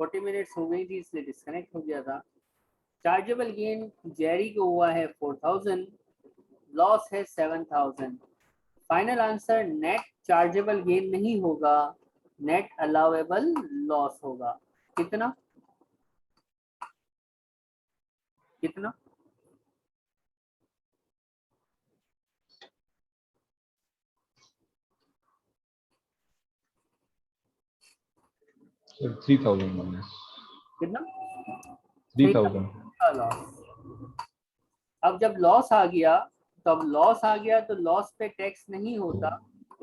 40 minutes हो गई थी इसलिए डिस्कनेक्ट हो गया था। चार्जेबल गेन जेरी को हुआ है 4000, लॉस है 7000। Final answer net chargeable gain नहीं होगा, नेट अलाउेबल लॉस होगा। कितना कितना? सर 3000 माइनस कितना? 3000 का लॉस। अब जब लॉस आ गया, तब लॉस आ गया तो लॉस पे टैक्स नहीं होता,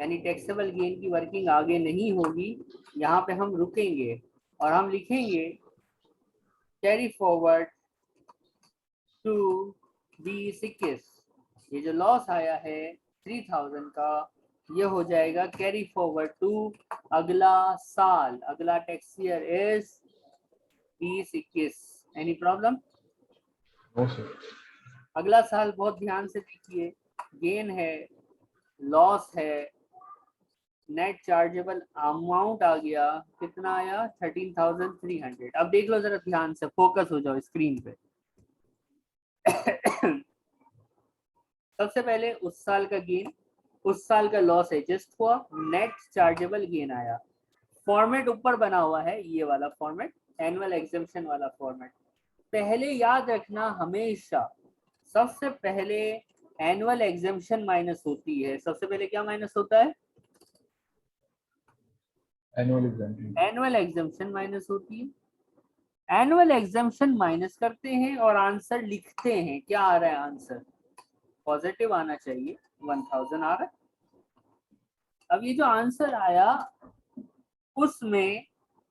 यानी टैक्सेबल गेन की वर्किंग आगे नहीं होगी। यहाँ पे हम रुकेंगे और हम लिखेंगे कैरी फॉरवर्ड टू B21। ये जो लॉस आया है 3000 का, ये हो जाएगा कैरी फॉरवर्ड टू अगला साल, अगला tax year is 2021। Any problem? No sir. अगला साल बहुत ध्यान से देखिए, गेन है, लॉस है, नेट चार्जेबल अमाउंट आ गया, कितना आया 13,300। अब देख लो जरा ध्यान से, फोकस हो जाओ स्क्रीन पे। सबसे पहले उस साल का गेन, उस साल का लॉस एडजस्ट हुआ, नेट चार्जेबल गेन आया। फॉर्मेट ऊपर बना हुआ है, ये वाला फॉर्मेट, एनुअल एग्जेम्पशन वाला फॉर्मेट। पहले याद रखना हमेशा, सबसे पहले एनुअल एग्जेम्पशन माइनस होती है। सबसे पहले क्या माइनस होता है? एनुअल एग्जेम्पशन माइनस होती है। एनुअल एग्जेम्पशन माइनस करते हैं और आंसर लिखते हैं। क्या आ रहा है आंसर? पॉजिटिव आना चाहिए, 1000 आ रहा है। अब ये जो आंसर आया, उसमें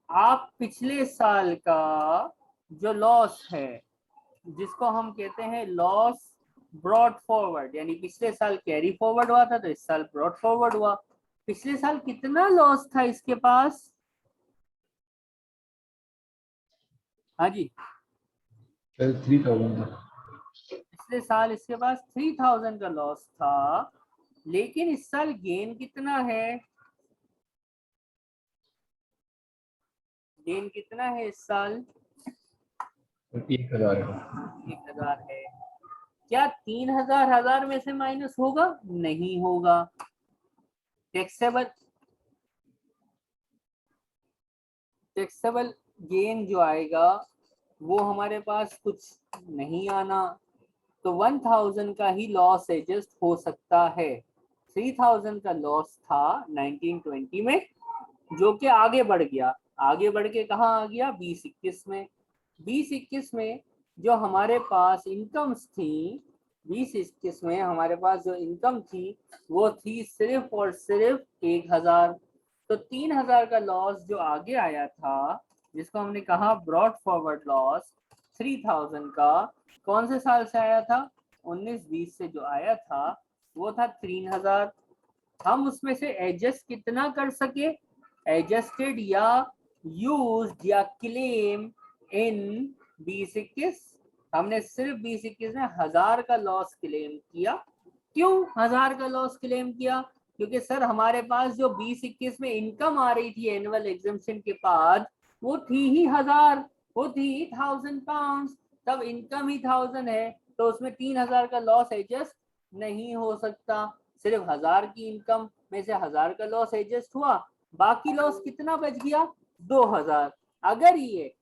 आप पिछले साल का जो लॉस है, जिसको हम कहते हैं लॉस ब्रॉट फॉरवर्ड, यानी पिछले साल कैरी फॉरवर्ड हुआ था तो इस साल ब्रॉट फॉरवर्ड हुआ। पिछले साल कितना लॉस था इसके पास? हाँ जी, 3000 था। पिछले साल इसके पास 3000 का लॉस था, लेकिन इस साल गेन कितना है? गेन कितना है इस साल? 1000 है। 1000 है। क्या 3000 1000 में से माइनस होगा? नहीं होगा। टैक्सेबल गेन जो आएगा वो हमारे पास कुछ नहीं आना, तो 1000 का ही लॉस एडजस्ट हो सकता है। 3000 का लॉस था 1920 में, जो कि आगे बढ़ गया। आगे बढ़ के कहाँ आ गया? 2021 में। 2021 में जो हमारे पास इनकम्स थी, 2021 में हमारे पास जो इनकम थी वो थी सिर्फ और सिर्फ 1000। तो 3000 का लॉस जो आगे आया था, जिसको हमने कहा ब्रॉड फॉरवर्ड लॉस 3000 का, कौन से साल से आया था? 19-20 से जो आया था वो था 3000। हम उसमें से एडजस्ट कितना कर सके? एडजस्टेड या यूज्ड या क्लेम इन 2021। हमने सिर्फ 2021 में 1000 का लॉस क्लेम किया। क्यों 1000 का लॉस क्लेम किया? क्योंकि सर हमारे पास जो 2021 में इनकम आ रही थी एनुअल एग्जेम्पशन के बाद, वो थी ही 1000, वो थी 1000 पाउंड। तब इनकम ही 1000 है, तो उसमें 3000 का लॉस एडजस्ट नहीं हो सकता। सिर्फ 1000 की इनकम में से 1000 का लॉस एडजस्ट हुआ, बाकी लॉस कितना बच गया? 2000। अगर ये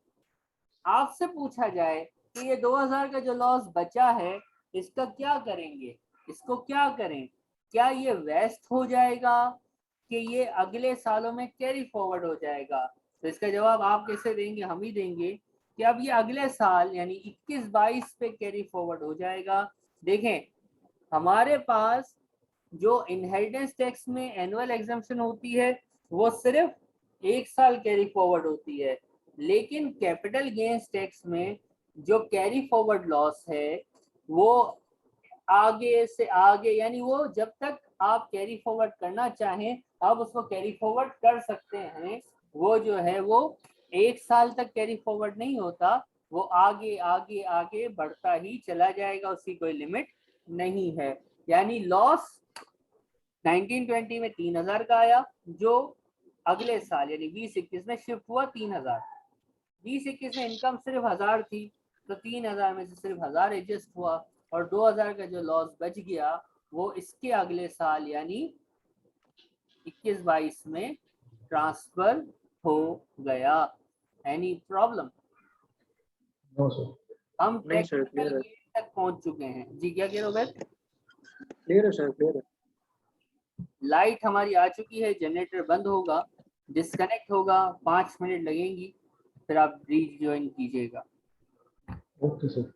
आपसे पूछा जाए कि ये 2000 का जो लॉस बचा है इसका क्या करेंगे, इसको क्या करें, क्या ये वेस्ट हो जाएगा कि ये अगले सालों में कैरी फॉरवर्ड हो जाएगा? तो इसका जवाब आप कैसे देंगे? हम ही देंगे कि अब ये अगले साल यानी 21-22 पे कैरी फॉरवर्ड हो जाएगा। देखें, हमारे पास जो इनहेरिटेंस टैक्स में एनुअल एग्जम्पशन होती है वो सिर्फ एक साल कैरी फॉरवर्ड होती है, लेकिन कैपिटल गेन्स टैक्स में जो कैरी फॉरवर्ड लॉस है वो आगे से आगे, यानी वो जब तक आप कैरी फॉरवर्ड करना चाहें आप उसको कैरी फॉरवर्ड कर सकते हैं। वो जो है वो एक साल तक कैरी फॉरवर्ड नहीं होता, वो आगे आगे आगे बढ़ता ही चला जाएगा, उसकी कोई लिमिट नहीं है। यानी लॉस 1920 में 3000 का आया, जो अगले साल यानी 2021 में शिफ्ट हुआ 3000। 2021 में इनकम सिर्फ 1000 थी, तो 3000 में से सिर्फ 1000 एडजस्ट हुआ, और 2000 का जो लॉस बच गया वो इसके अगले साल यानी 21-22 में ट्रांसफर हो गया। Any problem? No sir. हम नहीं सर, टेक्निकल क्लियर है। गेन तक पहुंच चुके हैं जी। क्या कह रहे हो बेल? क्लियर है सर, क्लियर है। लाइट हमारी आ चुकी है, जनरेटर बंद होगा, डिस्कनेक्ट होगा, 5 मिनट लगेंगी, फिर आप रीज्वाइन कीजिएगा। Okay sir.